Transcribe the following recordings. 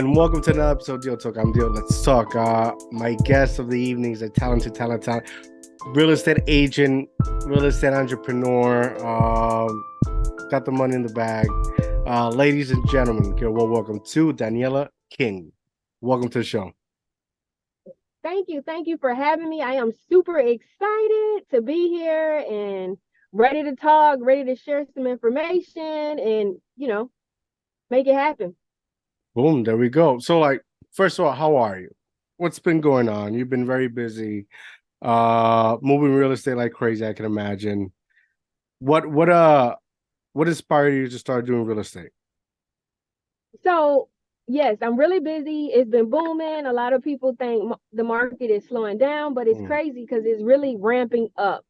And welcome to another episode of DIOTALK. I'm Dio. Let's talk. My guest of the evening is a talented real estate agent, real estate entrepreneur. Got the money in the bag. Ladies and gentlemen, welcome to Danielle King. Welcome to the show. Thank you. Thank you for having me. I am super excited to be here and ready to talk, ready to share some information and, make it happen. Boom, there we go. So, first of all, how are you? What's been going on? You've been very busy, moving real estate like crazy, I can imagine. What inspired you to start doing real estate? So, yes, I'm really busy. It's been booming. A lot of people think the market is slowing down, but it's crazy because it's really ramping up.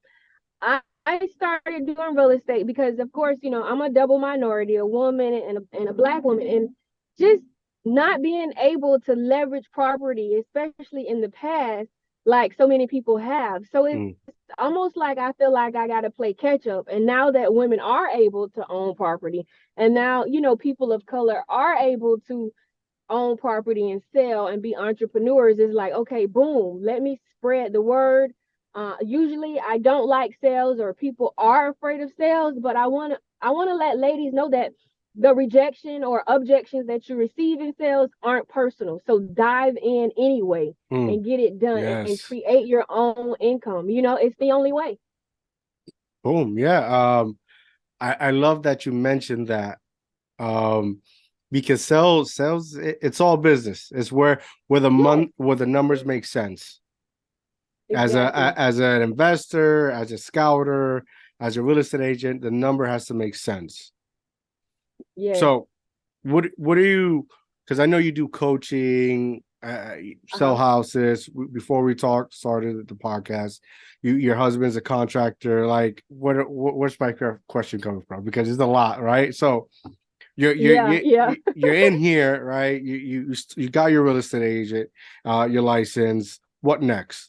I started doing real estate because, of course, I'm a double minority, a woman and a Black woman, and just not being able to leverage property, especially in the past, like so many people have. So it's almost like I feel like I got to play catch up. And now that women are able to own property, and now, people of color are able to own property and sell and be entrepreneurs, is like, okay, boom, let me spread the word. Usually I don't like sales, or people are afraid of sales, but I want to let ladies know that the rejection or objections that you receive in sales aren't personal. So dive in anyway and get it done and create your own income. It's the only way. Boom. Yeah. I love that you mentioned that. Because sales, it's all business. It's where the numbers make sense. Exactly. As an investor, as a scouter, as a real estate agent, the number has to make sense. Yeah. So, what are you? Because I know you do coaching, sell houses. Before we started the podcast, your husband's a contractor. Like, where's my question coming from? Because it's a lot, right? So, you're in here, right? You got your real estate agent, your license. What next?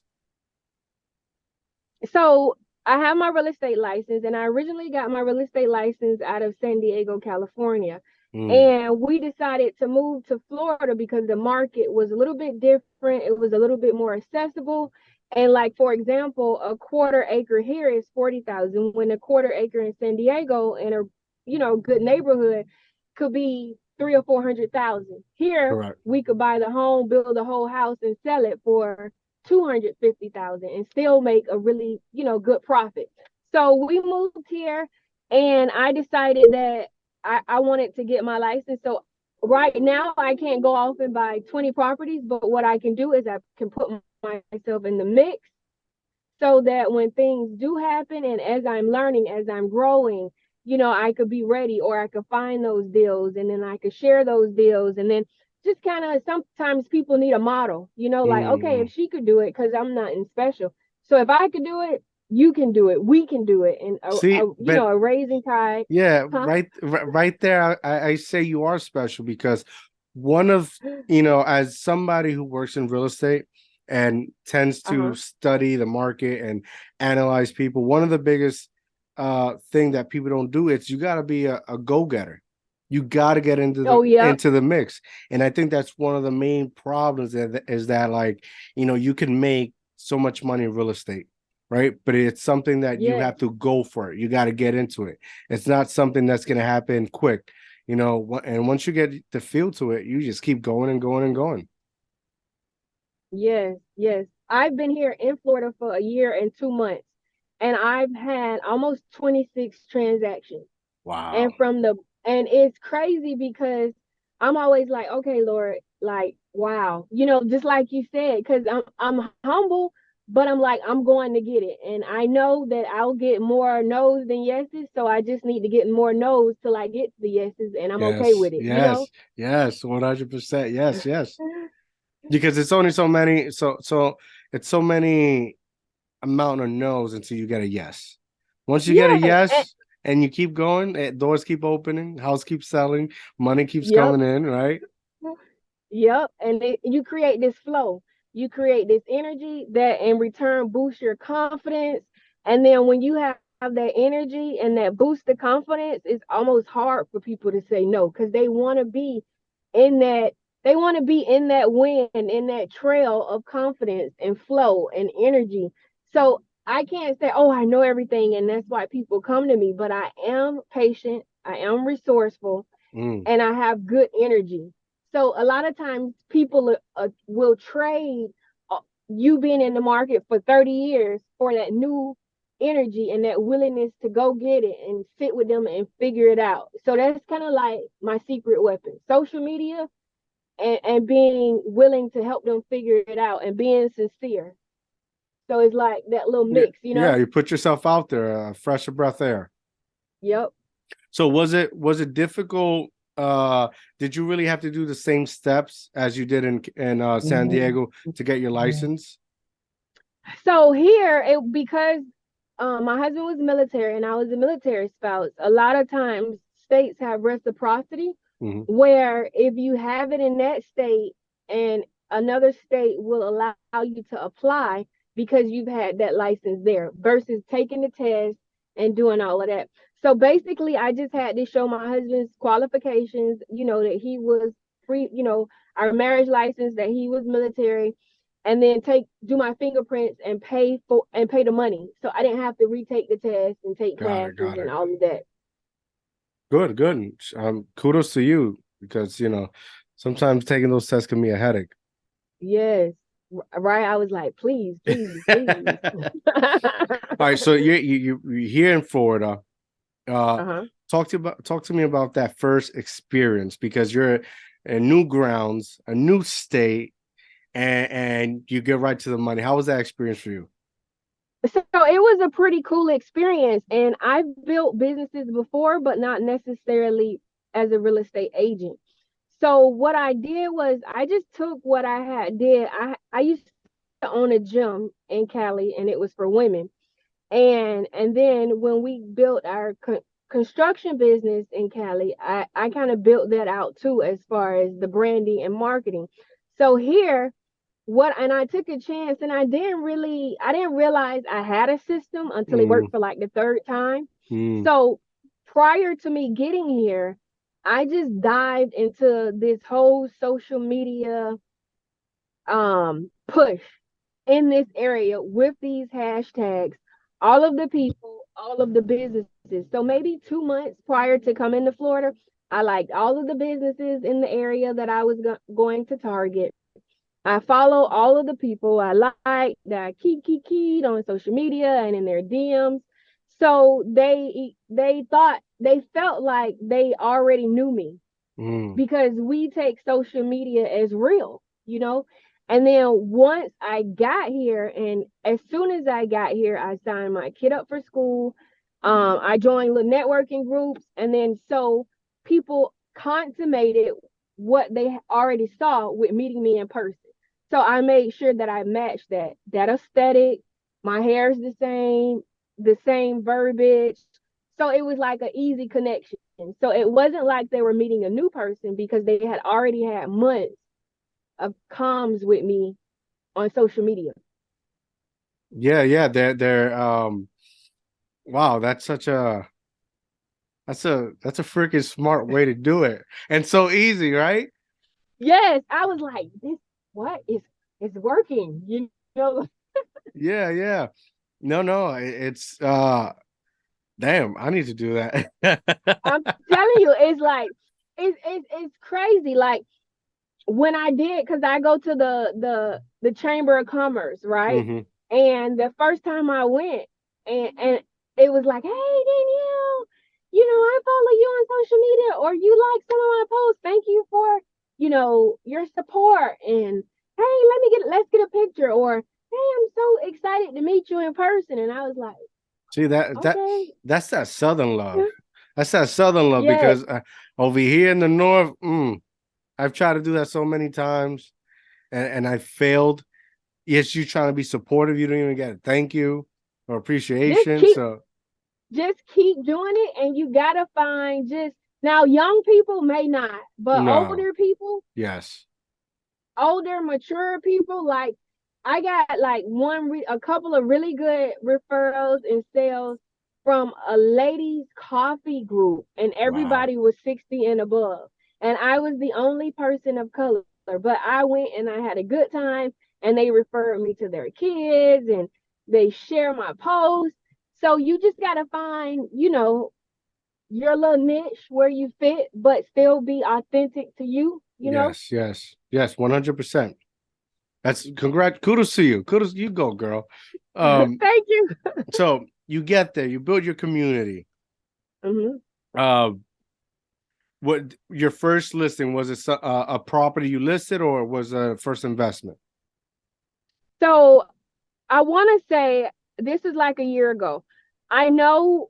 So I have my real estate license, and I originally got my real estate license out of San Diego, California. And we decided to move to Florida because the market was a little bit different. It was a little bit more accessible. And like, for example, a quarter acre here is $40,000, when a quarter acre in San Diego in a good neighborhood could be $300,000 or $400,000. Here, correct, we could buy the home, build a whole house, and sell it for $250,000 and still make a really, good profit. So we moved here, and I decided that I wanted to get my license. So right now I can't go off and buy 20 properties, but what I can do is I can put myself in the mix so that when things do happen, and as I'm learning, as I'm growing, I could be ready, or I could find those deals, and then I could share those deals. And then just kind of, sometimes people need a model, like, okay, if she could do it, because I'm nothing special. So if I could do it, you can do it. We can do it. And a raising tide. Yeah, right there. I say you are special because one of, as somebody who works in real estate and tends to study the market and analyze people, one of the biggest thing that people don't do is you got to be a go-getter. You got to get into the mix. And I think that's one of the main problems is that like, you can make so much money in real estate, right? But it's something that you have to go for it. You got to get into it. It's not something that's going to happen quick, and once you get the feel to it, you just keep going and going and going. Yes. I've been here in Florida for a year and 2 months, and I've had almost 26 transactions. Wow. And it's crazy because I'm always like, okay, Lord, like, wow, just like you said, because I'm humble, but I'm like, I'm going to get it. And I know that I'll get more no's than yeses. So I just need to get more no's till I get to the yeses, and I'm okay with it. Yes, 100%. Yes. Because it's only so many, so it's so many amount of no's until you get a yes. Once you get a yes and you keep going, doors keep opening, house keeps selling, money keeps coming in, right? Yep. And you create this flow. You create this energy that in return boosts your confidence. And then when you have that energy and that boost the confidence, it's almost hard for people to say no, because they want to be in that They want to be in that wind, in that trail of confidence and flow and energy. So I can't say, oh, I know everything and that's why people come to me, but I am patient, I am resourceful, Mm. and I have good energy. So a lot of times people will trade uh, you being in the market for 30 years for that new energy and that willingness to go get it and sit with them and figure it out. So that's kind of like my secret weapon. Social media and being willing to help them figure it out and being sincere. So it's like that little Yeah, mix, you yeah, know? you put yourself out there, fresh of breath air. Yep. So was it difficult? Did you really have to do the same steps as you did in San Diego to get your license? So here, because my husband was military and I was a military spouse, a lot of times states have reciprocity Mm-hmm. where if you have it in that state and another state will allow you to apply because you've had that license there versus taking the test and doing all of that. So basically, I just had to show my husband's qualifications, that he was free, our marriage license, that he was military, and then do my fingerprints and pay the money. So I didn't have to retake the test and take Got it, classes got and it. all of that. Good, good. Kudos to you because sometimes taking those tests can be a headache. Yes. Right. I was like, please, please, please. All right, so you're here in Florida. Uh, Uh-huh. talk to me about that first experience because you're in new grounds, a new state, and you get right to the money. How was that experience for you? So it was a pretty cool experience. And I've built businesses before, but not necessarily as a real estate agent. So what I did was I just took what I had did. I used to own a gym in Cali and it was for women. And then when we built our construction business in Cali, I kind of built that out too as far as the branding and marketing. So here, and I took a chance and I didn't realize I had a system until it Mm, worked for like the third time. mm, So prior to me getting here, I just dived into this whole social media push in this area with these hashtags, all of the people, all of the businesses. So maybe 2 months prior to coming to Florida, I liked all of the businesses in the area that I was going to target. I follow all of the people I like that I keyed on social media and in their DMs. So they felt like they already knew me mm. because we take social media as real. And then once I got here, and as soon as I got here, I signed my kid up for school. I joined the networking groups, and then so people consummated what they already saw with meeting me in person. So I made sure that I matched that aesthetic. My hair is the same verbiage. So it was like an easy connection. So it wasn't like they were meeting a new person because they had already had months of comms with me on social media. Yeah, yeah. They're wow, that's a freaking smart way to do it. And so easy, right? Yes, I was like, this what is it's working, Yeah, yeah. No, no, it's damn, I need to do that. I'm telling you, it's like it's crazy. Like when I did, because I go to the Chamber of Commerce, right? Hmm. And the first time I went, and it was like, hey Danielle, I follow you on social media, or you like some of my posts. Thank you for your support, and hey, let's get a picture, or hey, I'm so excited to meet you in person. And I was like, See okay, that's that Southern love. That's that Southern love yes, because over here in the North, I've tried to do that so many times and I failed. Yes, you trying to be supportive, you don't even get a thank you or just appreciation. keep So just keep doing it, and you gotta find just now. Young people may not, but no, yes. older, mature people, like I got like a couple of really good referrals and sales from a ladies' coffee group, and Wow. everybody was 60 and above, and I was the only person of color. but I went and I had a good time, and they referred me to their kids, and they share my posts. So you just gotta find, your little niche where you fit, but still be authentic to you. Yes, yes, yes, 100%. That's congrats, kudos to you. Kudos, you go, girl. Thank you. So you get there, you build your community. Hmm. Uh, what your first listing was? It a property you listed, or was a first investment? So I want to say this is like a year ago. I know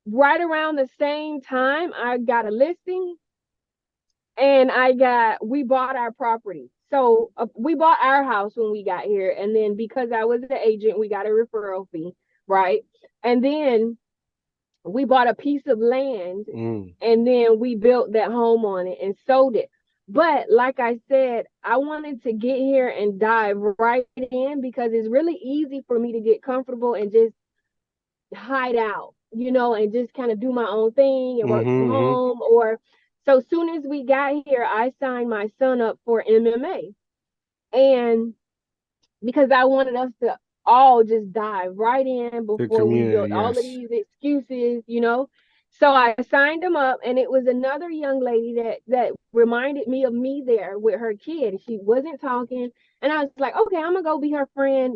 right around the same time I got a listing, and we bought our property. So we bought our house when we got here, and then because I was the agent, we got a referral fee, right? And then we bought a piece of land, and then we built that home on it and sold it. But like I said, I wanted to get here and dive right in because it's really easy for me to get comfortable and just hide out, and just kind of do my own thing and work from home. Or so soon as we got here, I signed my son up for MMA. And because I wanted us to all just dive right in The before we built community, all of yes. these excuses. So I signed him up, and it was another young lady that reminded me of me there with her kid. She wasn't talking, and I was like, okay, I'm gonna go be her friend.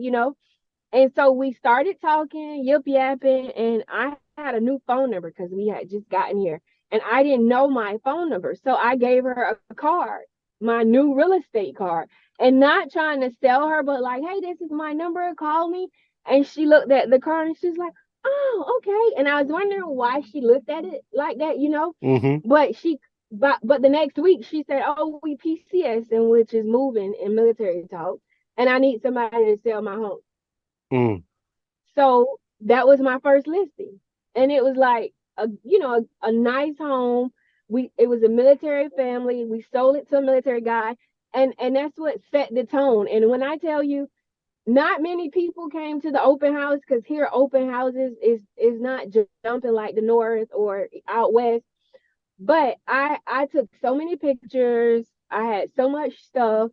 And so we started talking, yip yapping, and I had a new phone number because we had just gotten here, and I didn't know my phone number. So I gave her a card, my new real estate card, and not trying to sell her, but like, hey, this is my number, call me. And she looked at the card and she's like, oh, okay. And I was wondering why she looked at it like that. But but the next week she said, oh, we PCS, and which is moving in military talk, and I need somebody to sell my home. So that was my first listing. And it was like a nice home. It was a military family. We sold it to a military guy. And that's what set the tone. And when I tell you, not many people came to the open house, because here open houses is not just jumping like the north or out west. But I took so many pictures. I had so much stuff.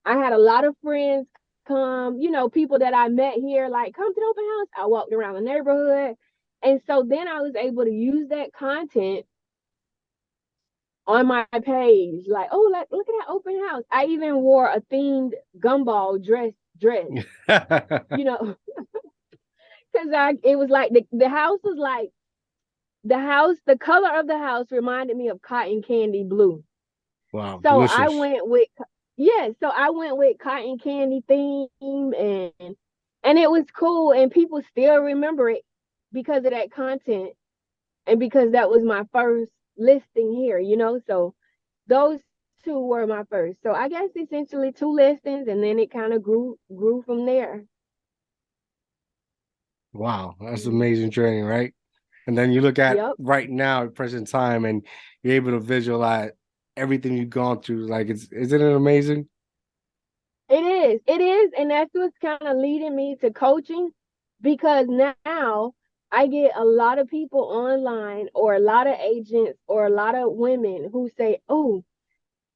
I had a lot of friends come, people that I met here, like, come to the open house. I walked around the neighborhood. And so then I was able to use that content on my page. Like, oh, look at that open house. I even wore a themed gumball dress, you know, because it was like the house was like the color of the house reminded me of cotton candy blue. Wow, So I delicious. went with so I went with cotton candy theme, and it was cool, and people still remember it because of that content, and because that was my first listing here. So those two were my first. So I guess essentially two listings, and then it kind of grew from there. Wow, that's an Mhm. amazing journey, right? And then you look at Yep. right now, present time, and you're able to visualize everything you've gone through. Like, isn't it amazing? It is, and that's what's kind of leading me to coaching, because now I get a lot of people online, or a lot of agents, or a lot of women who say, oh,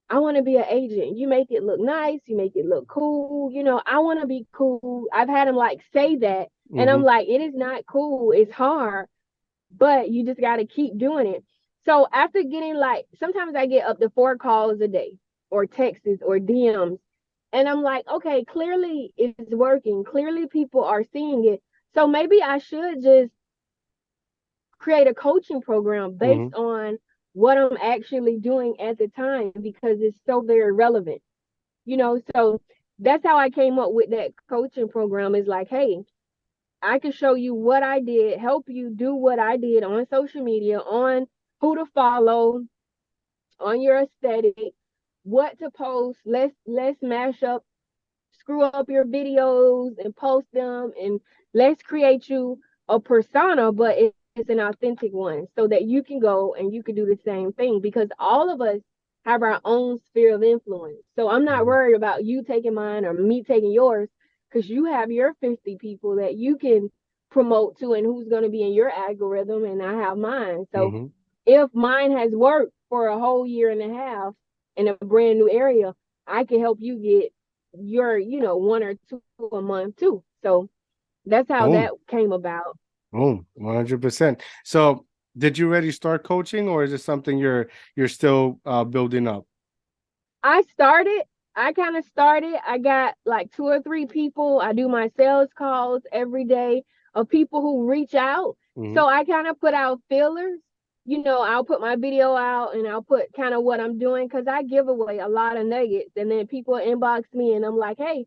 I want to be an agent. You make it look nice, you make it look cool. I want to be cool. I've had them like say that, and I'm Mm-hmm. like, it is not cool. It's hard, but you just got to keep doing it. So after getting, like, sometimes I get up to 4 calls a day, or texts, or DMs, and I'm like, okay, clearly it's working. Clearly people are seeing it. So maybe I should just create a coaching program Mm-hmm. based on what I'm actually doing at the time, because it's so very relevant. So that's how I came up with that coaching program. Is like, hey, I can show you what I did, help you do what I did on social media, on who to follow, on your aesthetic, what to post. Let's mash up, screw up your videos and post them, and let's create you a persona, but it's an authentic one, so that you can go and you can do the same thing, because all of us have our own sphere of influence. So I'm not Mm-hmm. worried about you taking mine or me taking yours, because you have your 50 people that you can promote to, and who's going to be in your algorithm, and I have mine. So Mm-hmm. if mine has worked for a whole year and a half in a brand new area, I can help you get your, one or two a month too. So that's how that Boom. came about. Boom. 100%. So did you already start coaching, or is it something you're still building up? I kind of started. I got like two or three people. I do my sales calls every day of people who reach out. Hmm. So I kind of put out fillers. I'll put my video out and I'll put kind of what I'm doing because I give away a lot of nuggets. And then people inbox me and I'm like, hey,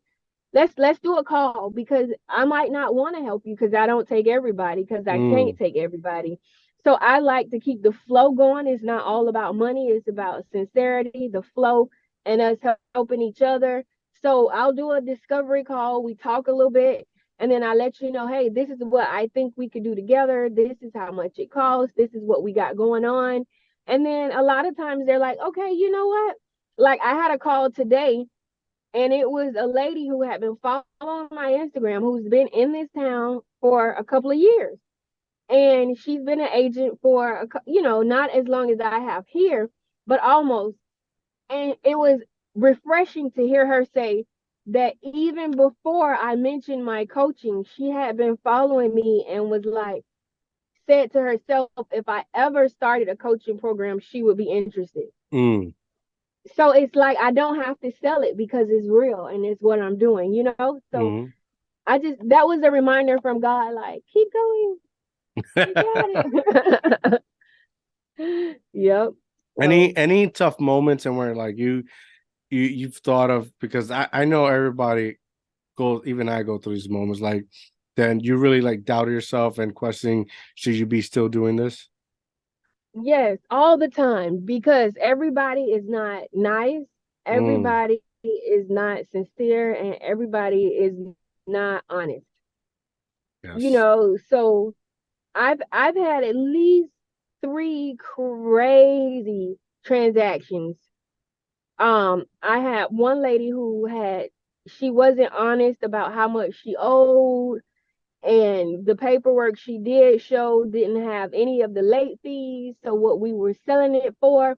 let's do a call because I might not want to help you because I don't take everybody because I Mm, can't take everybody. So I like to keep the flow going. It's not all about money. It's about sincerity, the flow, and us helping each other. So I'll do a discovery call. We talk a little bit, and then I let you know, hey, this is what I think we could do together. This is how much it costs. This is what we got going on. And then a lot of times they're like, okay, you know what? Like I had a call today and it was a lady who had been following my Instagram who's been in this town for a couple of years. And she's been an agent for, not as long as I have here, but almost. And it was refreshing to hear her say that even before I mentioned my coaching, she had been following me and was like, said to herself, if I ever started a coaching program, she would be interested. mm, So it's like I don't have to sell it because it's real and it's what I'm doing. So mm. that was a reminder from God, like, keep going, you got it. Yep. So Any tough moments and where like you've thought of, because I know everybody goes, even I go through these moments, like then you really like doubt yourself and questioning, should you be still doing this? yes, all the time because everybody is not nice, Mm, everybody is not sincere, and everybody is not honest. yes. So I've had at least three crazy transactions. I had one lady she wasn't honest about how much she owed, and the paperwork she did show didn't have any of the late fees, so what we were selling it for.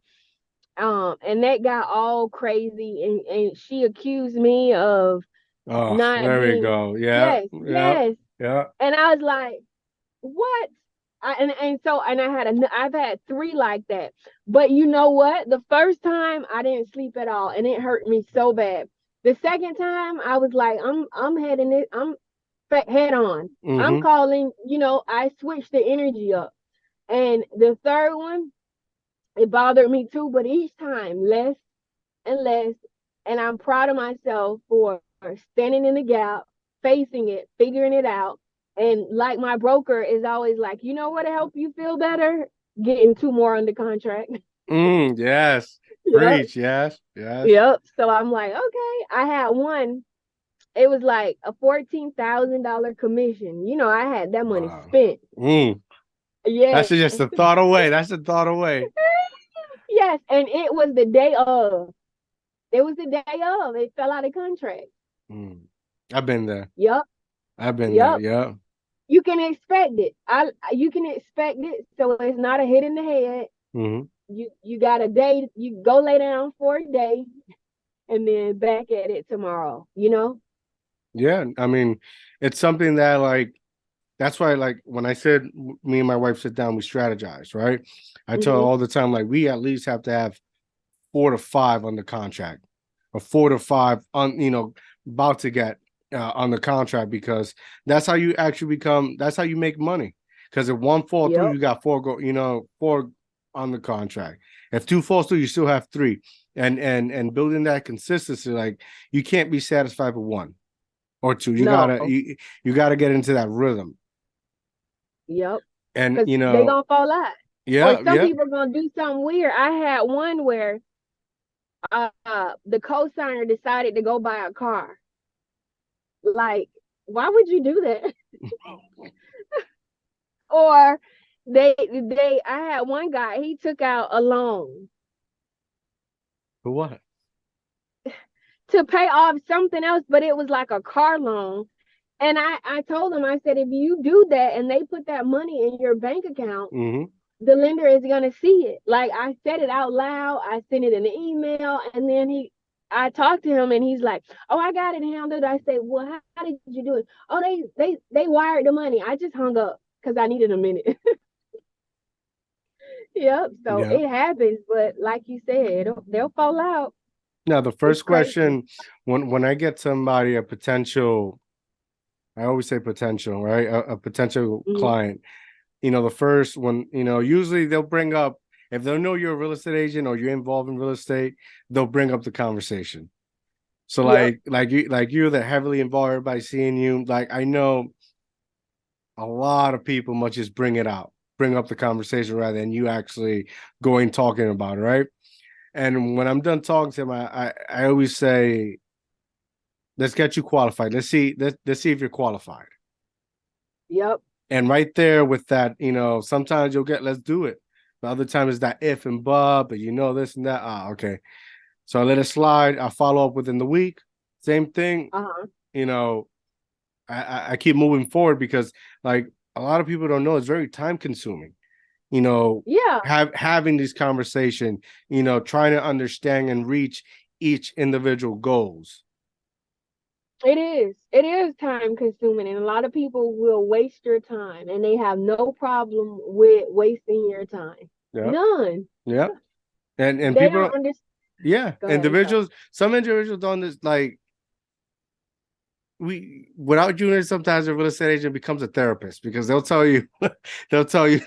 And that got all crazy, and she accused me of Oh, not there we being, go. Yeah, yes, yeah, yes. yeah. And I was like, what? I've had three like that. But you know what? The first time I didn't sleep at all, and it hurt me so bad. The second time I was like, I'm heading it. I'm head on. I'm Mm-hmm. calling. I switched the energy up. And the third one, it bothered me too. But each time, less and less. And I'm proud of myself for standing in the gap, facing it, figuring it out. And like my broker is always like, you know what to help you feel better? Getting two more under contract. Yes. Yep. Preach. Yes. Yes. Yep. So I'm like, okay. I had one. It was like a $14,000 commission. I had that money Wow. spent. Mm. That's Yes. just a thought away. That's a thought away. Yes. And it was the day of. It was the day of. It fell out of contract. Mm. I've been there. Yep. I've been there. Yep. Yeah. You can expect it. You can expect it, so it's not a hit in the head. Hmm. You got a day. You go lay down for a day, and then back at it tomorrow. Yeah. I mean, it's something that like that's why like when I said me and my wife sit down, we strategize, right? I tell her Hmm. all the time, like we at least have to have 4 to 5 on the contract, or 4 to 5 on, about to get on the contract, because that's how you actually become. That's how you make money. Because if one fall through, Yep. you got four on the contract. If two falls through, you still have three. And building that consistency, like you can't be satisfied with one or two. You No. gotta you gotta get into that rhythm. Yep. And Because they gonna fall out, or yeah, some yeah. people gonna do something weird. I had one where the co-signer decided to go buy a car. Like, why would you do that? Or I had one guy, he took out a loan For what? to pay off something else, but it was like a car loan. And I told him, I said, if you do that and they put that money in your bank account, Mm-hmm. the lender is gonna see it. Like I said it out loud, I sent it in an email, and then I talked to him and he's like, "Oh, I got it handled." I said, "Well, how did you do it?" "Oh, they wired the money." I just hung up because I needed a minute. Yep. So Yeah. it happens, but like you said, they'll fall out. Now, the It's first crazy. question, when I get somebody a potential, I always say potential, right? A potential Mhm. client. The first one, usually they'll bring up, if they know you're a real estate agent or you're involved in real estate, they'll bring up the conversation. So Yep. you're that heavily involved, everybody seeing you. Like, I know a lot of people must just bring up the conversation rather than you actually going talking about it, right? And when I'm done talking to him, I always say, let's get you qualified. Let's see if you're qualified. Yep. And right there with that, sometimes you'll get, let's do it. The other time is that if and but this and that. Okay. So I let it slide. I follow up within the week. Same thing. Uh-huh. You know, I keep moving forward because like a lot of people don't know it's very time consuming. Yeah. Having this conversation, trying to understand and reach each individual goals. It is. It is time consuming, and a lot of people will waste your time, and they have no problem with wasting your time. Yeah. None. Yeah. And They people, don't understand. yeah, Go ahead. I'm sorry. some individuals don't this like we without doing it, sometimes a real estate agent becomes a therapist because they'll tell you they'll tell you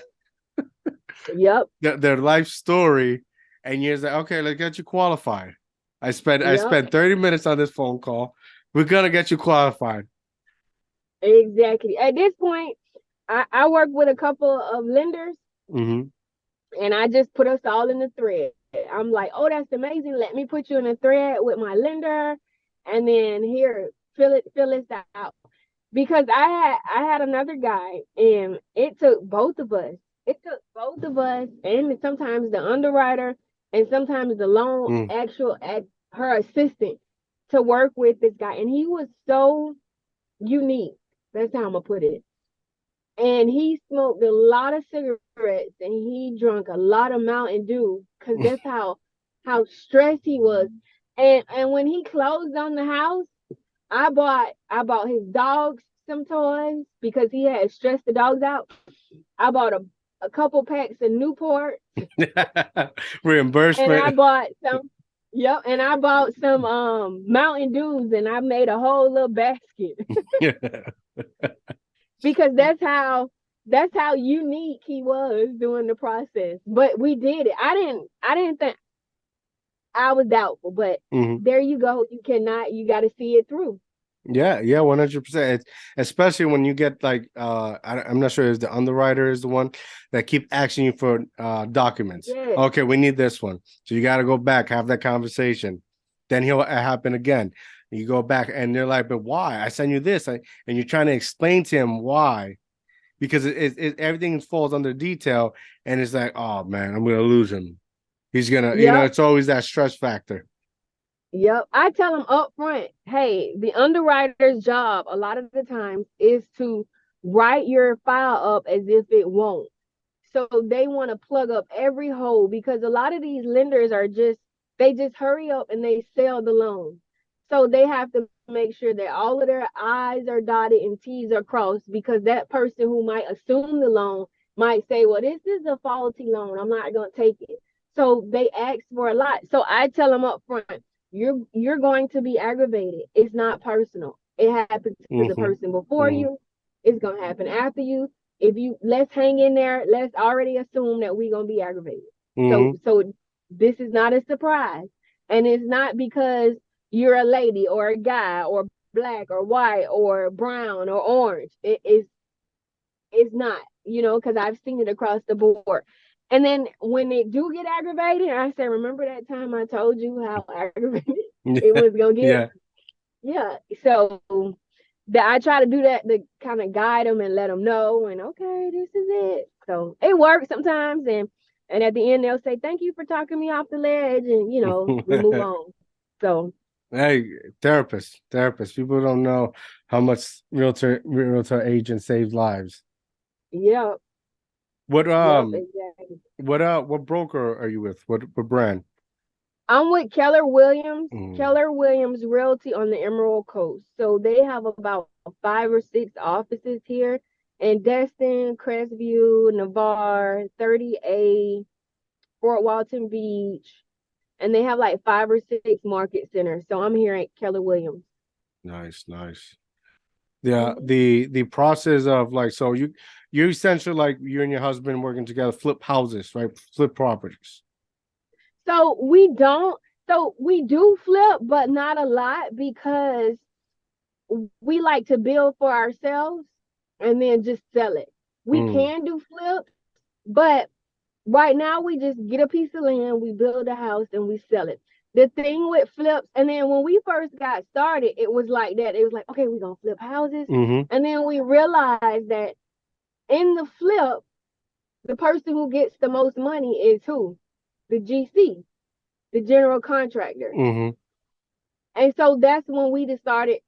Yep. their life story, and you're like, okay, let's get you qualified. I Yep. spent 30 minutes on this phone call. We're gonna get you qualified. Exactly. At this point, I work with a couple of lenders, Mm-hmm. and I just put us all in the thread. I'm like, "Oh, that's amazing. Let me put you in a thread with my lender, and then here, fill this out." Because I had another guy, and it took both of us. It took both of us, and sometimes the underwriter, and sometimes the loan Mm. actual at her assistant to work with this guy, and he was so unique. That's how I'm gonna put it. And he smoked a lot of cigarettes, and he drank a lot of Mountain Dew because that's how stressed he was. And when he closed on the house, I bought his dogs some toys because he had stressed the dogs out. I bought a couple packs of Newport, and I Reimbursement. bought some. Yep, and I bought some Mountain Dews, and I made a whole little basket because that's how unique he was during the process. But we did it. I didn't think I was doubtful, but Mhm. there you go. You got to see it through. Yeah, yeah, 100%. Especially when you get like I'm not sure if the underwriter is the one that keep asking you for documents. Yes. Okay, we need this one. So you got to go back, have that conversation. Then he'll happen again. You go back and they're like, "But why? I send you this." And you're trying to explain to him why because everything falls under detail and it's like, "Oh man, I'm going to lose him. He's going to, Yep. it's always that stress factor." Yep. I tell them up front, hey, the underwriter's job a lot of the times is to write your file up as if it won't. So they want to plug up every hole because a lot of these lenders they just hurry up and they sell the loan. So they have to make sure that all of their I's are dotted and T's are crossed because that person who might assume the loan might say, well, this is a faulty loan. I'm not going to take it. So they ask for a lot. So I tell them up front, you're going to be aggravated. It's not personal. It happened to the Hmm. person before Hmm. you. It's going to happen after you. If you let's hang in there, let's already assume that we're going to be aggravated. So Hmm. so this is not a surprise. And it's not because you're a lady or a guy or black or white or brown or orange. It's not, because I've seen it across the board. And then when they do get aggravated, I say, remember that time I told you how aggravated it was gonna get? Yeah. Yeah. So that I try to do that to kind of guide them and let them know, and okay, this is it. So it works sometimes, and at the end they'll say, thank you for talking me off the ledge, and we move on. So Hey, therapist. People don't know how much realtor agent saves lives. yep, What yep, exactly. what broker are you with? What brand? I'm with Keller Williams, Mm, Keller Williams Realty on the Emerald Coast. So they have about 5 or 6 offices here in Destin, Crestview, Navarre, 30A, Fort Walton Beach, and they have like 5 or 6 market centers. So I'm here at Keller Williams. nice, nice. Yeah, Mhm. the process of like, so you essentially, like, you and your husband working together, flip houses, right? Flip properties. So we do flip, but not a lot because we like to build for ourselves and then just sell it. We Mm, can do flips, but right now we just get a piece of land, we build a house, and we sell it. The thing with flips, and then when we first got started, it was like that. It was like, okay, we're gonna flip houses. mm-hmm, And then we realized that in the flip, the person who gets the most money is who? The GC, the general contractor. mm-hmm. And so that's when we decided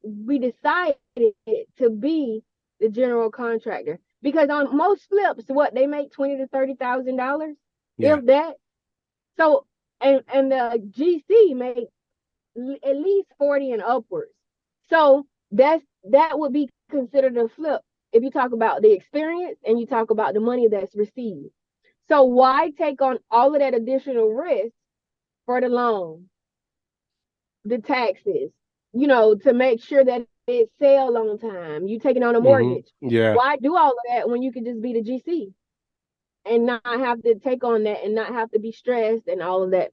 to be the general contractor. Because on most flips, what they make $20,000 to $30,000, Yeah, if that. So and the GC make at least 40 and upwards. So that would be considered a flip if you talk about the experience and you talk about the money that's received. So why take on all of that additional risk for the loan, the taxes, to make sure that it sell on time? You taking on a mm-hmm. mortgage. Yeah, Why do all of that when you could just be the GC and not have to take on that and not have to be stressed and all of that?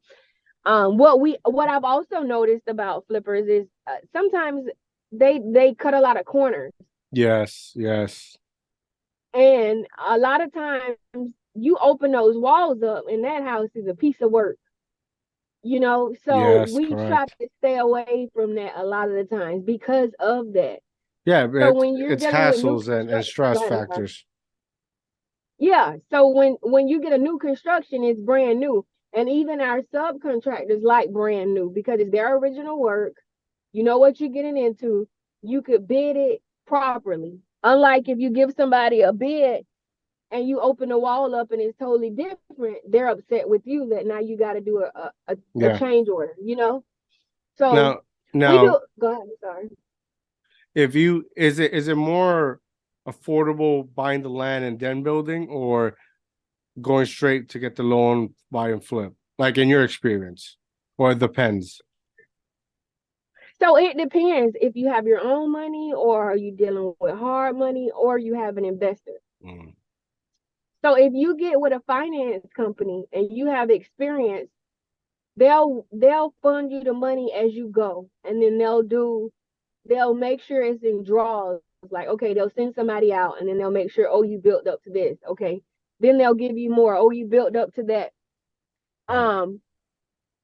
What I've also noticed about flippers is sometimes they cut a lot of corners, yes, yes, and a lot of times you open those walls up, and that house is a piece of work. So yes, we try correct. to stay away from that a lot of the times because of that. Yeah, So but when you're it's dealing with new hassles and construction, go stress ahead, I'm sorry. factors. Yeah. So when you get a new construction, it's brand new. And even our subcontractors like brand new because it's their original work. You know what you're getting into. You could bid it properly. Unlike if you give somebody a bid and you open the wall up and it's totally different, they're upset with you that now you got to do a Yeah. change order. So Now, we do. now, Go ahead. I'm sorry. if you is it more affordable buying the land and then building, or going straight to get the loan, buy and flip? Like, in your experience, or it depends. So it depends if you have your own money or are you dealing with hard money or you have an investor. Mm, So if you get with a finance company and you have experience, they'll fund you the money as you go, and then they'll make sure it's in draws. Like, okay, they'll send somebody out and then they'll make sure, oh, you built up to this. Okay. Then they'll give you more. Oh, you built up to that. right. Um,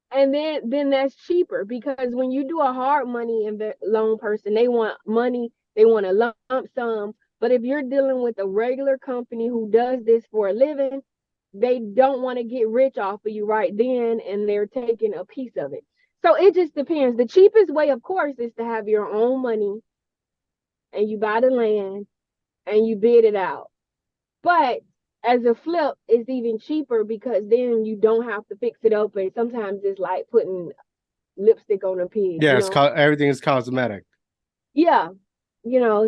and then that's cheaper because when you do a hard money loan person, they want money, they want a lump sum. But if you're dealing with a regular company who does this for a living, they don't want to get rich off of you right then, and they're taking a piece of it. So it just depends. The cheapest way, of course, is to have your own money and you buy the land and you bid it out. But as a flip, it's even cheaper because then you don't have to fix it up. And sometimes it's like putting lipstick on a pig, Yeah, everything is cosmetic. Yeah,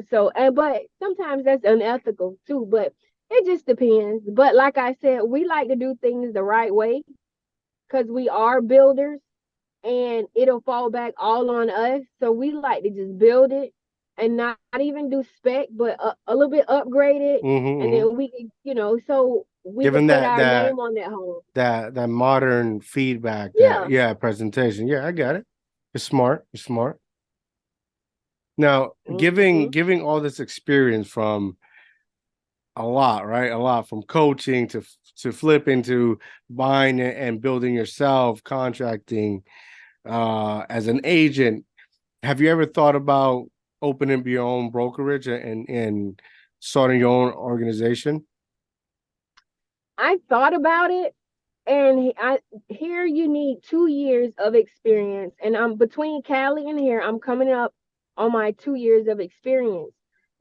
so but sometimes that's unethical too, but it just depends. But like I said, we like to do things the right way because we are builders and it'll fall back all on us. So we like to just build it and not even do spec, but a little bit upgraded. Mm-hmm, And mm-hmm. then we can, so we can Given put that our name on that home. that modern feedback, that, Yeah. yeah, presentation. Yeah, I got it. It's smart. It's smart. Now, Hmm. giving all this experience from a lot, right? A lot, from coaching to flipping to buying and building yourself, contracting, as an agent. Have you ever thought about opening your own brokerage and starting your own organization? I thought about it. And here you need 2 years of experience. And I'm between Cali and here, I'm coming up on my 2 years of experience.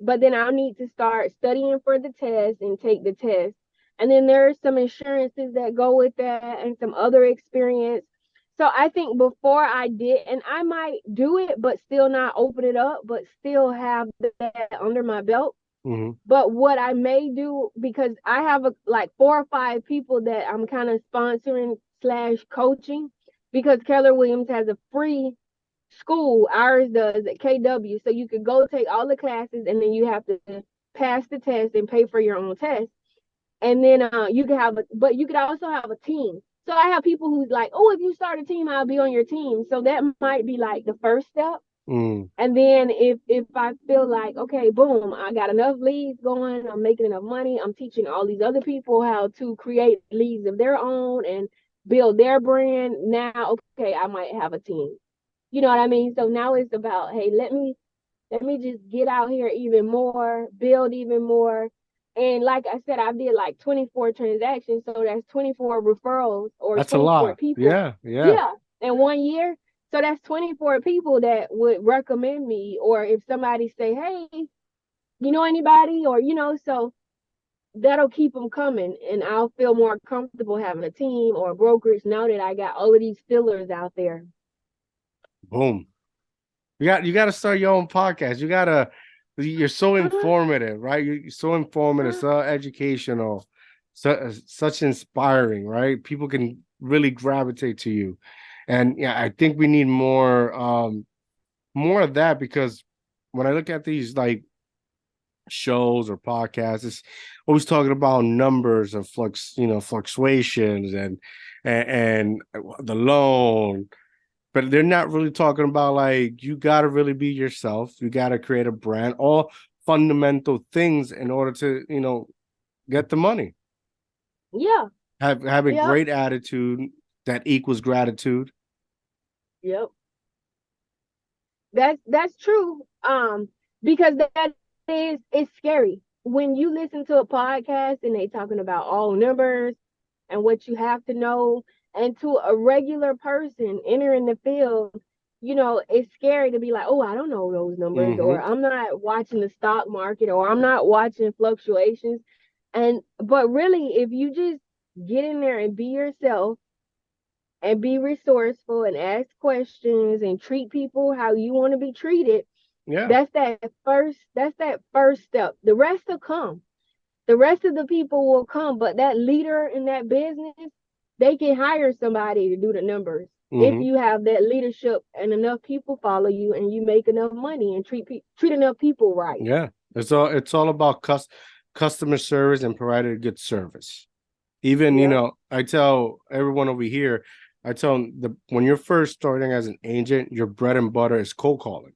But then I'll need to start studying for the test and take the test. And then there's some insurances that go with that and some other experience. So I think before I did, and I might do it, but still not open it up, but still have that under my belt. Mm-hmm. But what I may do, because I have like 4 or 5 people that I'm kind of sponsoring slash coaching, because Keller Williams has a free school. Ours does at KW. So you could go take all the classes and then you have to pass the test and pay for your own test. And then you could but you could also have a team. So I have people who's like, oh, if you start a team, I'll be on your team. So that might be like the first step. Mm. And then if I feel like, okay, boom, I got enough leads going, I'm making enough money, I'm teaching all these other people how to create leads of their own and build their brand. Now, okay, I might have a team. You know what I mean? So now it's about, hey, let me just get out here even more, build even more. And like I said, I did like 24 transactions. So that's 24 referrals or That's a 24 lot. people. Yeah, yeah. Yeah. In 1 year. So that's 24 people that would recommend me. Or if somebody say, hey, you know anybody? Or, so that'll keep them coming. And I'll feel more comfortable having a team or a brokerage now that I got all of these fillers out there. Boom. You got to start your own podcast. You're so informative, right? You're so informative, so educational, such inspiring, right? People can really gravitate to you. And yeah, I think we need more of that, because when I look at these like shows or podcasts, it's always talking about numbers and fluctuations and the loan, but they're not really talking about like you got to really be yourself. You got to create a brand, all fundamental things in order to, get the money. Yeah. Have a Yep. great attitude that equals gratitude. Yep. That's true. Because that is it's scary when you listen to a podcast and they talking about all numbers and what you have to know, and to a regular person entering the field, it's scary to be like, oh, I don't know those numbers, Mm-hmm. or I'm not watching the stock market, or I'm not watching fluctuations. But really, if you just get in there and be yourself and be resourceful and ask questions and treat people how you want to be treated, Yeah. that's that first step. The rest will come. The rest of the people will come, but that leader in that business, they can hire somebody to do the numbers if Mm-hmm. you have that leadership and enough people follow you and you make enough money and treat enough people right. Yeah. It's all about customer service and providing a good service. Even, Yep. I tell everyone over here, I tell them when you're first starting as an agent, your bread and butter is cold calling.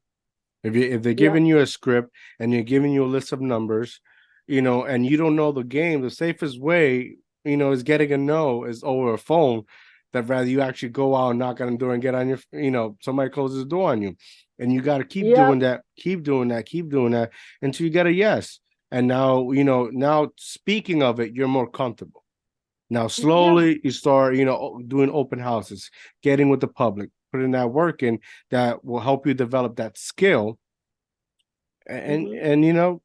If they're Yep. giving you a script and you're giving you a list of numbers, and you don't know the game, the safest way, is getting a no is over a phone. That rather you actually go out and knock on the door and get on your, somebody closes the door on you, and you got to keep Yep. doing that, keep doing that, keep doing that until you get a yes. And now, now speaking of it, you're more comfortable. Now, Yeah. slowly you start, doing open houses, getting with the public, putting that work in that will help you develop that skill and Hmm. and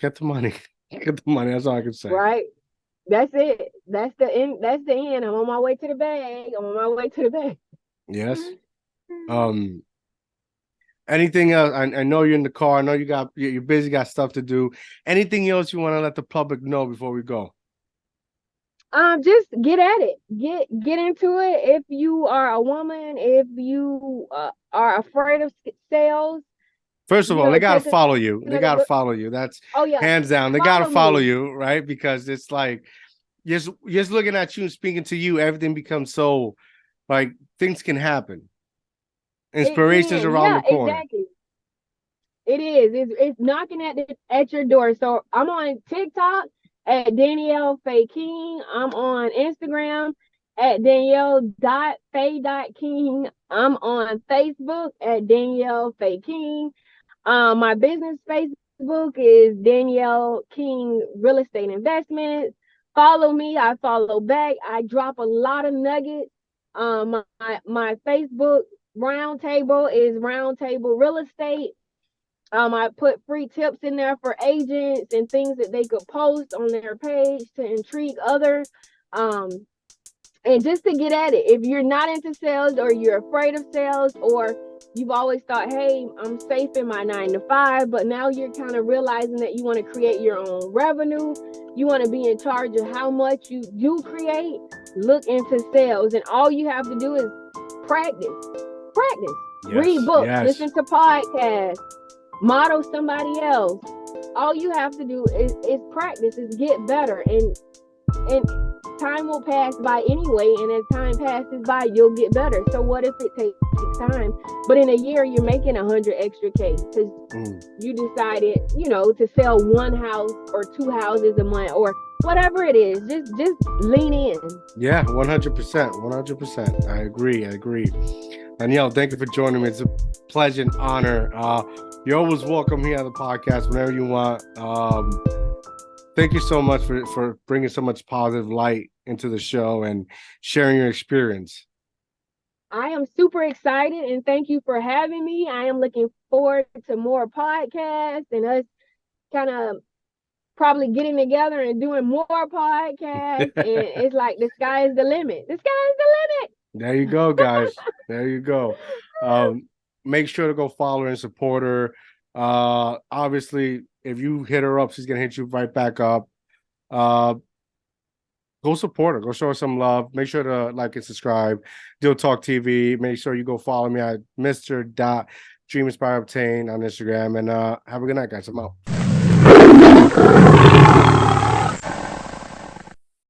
get the money. Get the money. That's all I can say. Right. That's it. That's the end. That's the end. I'm on my way to the bag. I'm on my way to the bag. Yes. Um, anything else? I know you're in the car. I know you're busy, got stuff to do. Anything else you want to let the public know before we go? Just get at it. Get into it. If you are a woman, if you are afraid of sales, First of all, they gotta take follow you. They another gotta look. follow you. That's Oh yeah, hands down. They gotta follow follow me. you, right? Because it's like just looking at you and speaking to you, everything becomes so like things can happen. It Inspirations can. around Yeah, the corner. exactly. It is. It's knocking at your door. So I'm on TikTok at Danielle Faye King. I'm on Instagram at Danielle.Faye.King. I'm on Facebook at Danielle Faye King. My business Facebook is Danielle King Real Estate Investments. Follow me. I follow back. I drop a lot of nuggets. My Facebook roundtable is Roundtable Real Estate. I put free tips in there for agents and things that they could post on their page to intrigue others. Um, And just to get at it, if you're not into sales or you're afraid of sales, or you've always thought, hey, I'm safe in my 9 to 5, but now you're kind of realizing that you want to create your own revenue, you want to be in charge of how much you create, look into sales. And all you have to do is practice, read books, listen to podcasts, model somebody else. All you have to do is practice, is get better, and time will pass by anyway, and as time passes by, you'll get better. So what if it takes time, but in a year you're making 100 extra K because you decided, to sell 1 house or 2 houses a month or whatever it is. Just lean in. Yeah, 100%. I agree. Danielle, thank you for joining me. It's a pleasure and honor. You're always welcome here on the podcast whenever you want. Thank you so much for bringing so much positive light into the show and sharing your experience. I am super excited, and thank you for having me. I am looking forward to more podcasts and us kind of probably getting together and doing more podcasts. And it's like the sky is the limit. The sky is the limit. There you go, guys. There you go. Make sure to go follow her and support her. Obviously, if you hit her up, she's gonna hit you right back up. Go support her. Go show her some love. Make sure to like and subscribe. DIOTALK TV. Make sure you go follow me at Mr.DreamInspireObtain on Instagram. And have a good night, guys. I'm out.